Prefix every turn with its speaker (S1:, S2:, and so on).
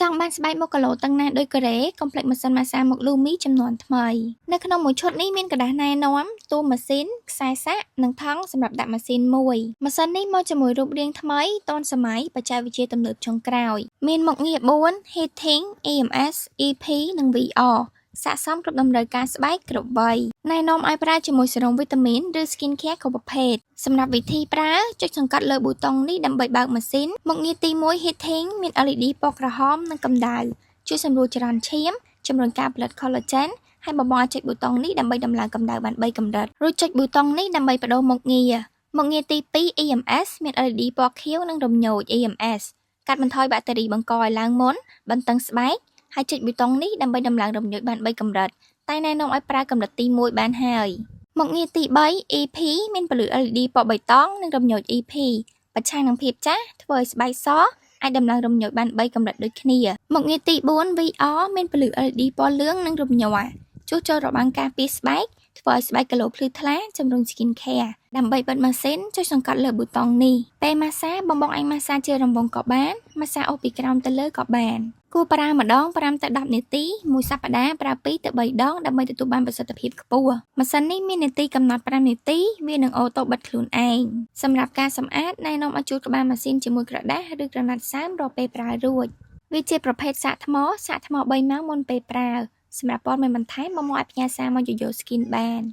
S1: ចង់បានស្បែក1គីឡូតឹងណាស់ដូចកូរ៉េកុំភ្លេចម៉ាស៊ីនម៉ាស្សាមក Lumi ចំនួនថ្មីនៅក្នុងមួយឈុតនេះមានក្រដាសណែនាំតួម៉ាស៊ីនខ្សែសាកនិងថង់សម្រាប់ដាក់ម៉ាស៊ីនមួយម៉ាស៊ីននេះមកជាមួយរូបរាងថ្មីទាន់សម័យបច្ចេកវិទ្យាទំនើបចុងក្រោយមានមុខងារ4 Heating EMS EP និង VR ស័ក្តិសមគ្រប់តម្រូវការស្បែកគ្រប់វ័យណែនាំឲ្យប្រើជាមួយសេរ៉ុមវីតាមីនឬ Skin Care គ្រប់ប្រភេទសម្រាប់វិធីប្រើចុចសង្កត់លើប៊ូតុងនេះដើម្បីបើកម៉ាស៊ីនមុខងារទី1 Heating មាន LED ពណ៌ក្រហមនិងកម្ដៅជួយសម្រួលចរន្តឈាមជំរុញការផលិត Collagen ហើយបបរចុចប៊ូតុងនេះដើម្បីដំឡើងកម្ដៅបាន3កម្រិតរួចចុចប៊ូតុងនេះដើម្បីបដូរមុខងារទី2 EMS មាន LED ពណ៌ខៀវនិងរំញោច EMS កាត់បន្ថយបាក់តេរីបង្កឲ្យឡើងមុនបន្តឹងស្បែកហើយចុចប៊ូតុងនេះដើម្បីដំឡើងរំញោចបាន3កម្រិតតែណែនាំឲ្យប្រើកម្រិតទី1បានហើយមុខងារទី3 EP មានពន្លឺ LED ពណ៌បៃតងនិងរំញោច EP ប្រឆាំងនឹងភាពចាស់ធ្វើឲ្យស្បែកសអាចដំឡើងរំញោចបាន3កម្រិតដូចគ្នាមុខងារទី4 VR មានពន្លឺ LED ពណ៌លឿងនិងរំញ័រជួសជុលរបាំងការពារស្បែកធ្វើឲ្យស្បែកគីឡូភ្លឺថ្លាជំរុញ Skin Care ដើម្បីបិទម៉ាស៊ីនចុចសង្កត់លើប៊ូតុងនេះពេលម៉ាស្សាបងអាចម៉ាស្សាជារង្វង់ក៏បានម៉ាស្សាអូសពីក្រោមទៅលើក៏បានគួរប្រើម្ដង5ទៅ10នាទីមួយសប្តាហ៍ប្រើ2ទៅ3ដងដើម្បីទទួលបានប្រសិទ្ធភាពខ្ពស់ម៉ាស៊ីននេះមាននាទីកំណត់5នាទីវានឹងអូតូបិទខ្លួនឯងសម្រាប់ការសម្អាតណែនាំឲ្យជូតក្បាលម៉ាស៊ីនជាមួយក្រដាសឬក្រណាត់សើមរាល់ពេលប្រើរួចវាជាប្រភេទសាកថ្ម3ម៉ោងមុនពេលប្រើសម្រាប់ព័ត៌មានបន្ថែមមកអាចផ្ញើសារមក YoYo Skin បាន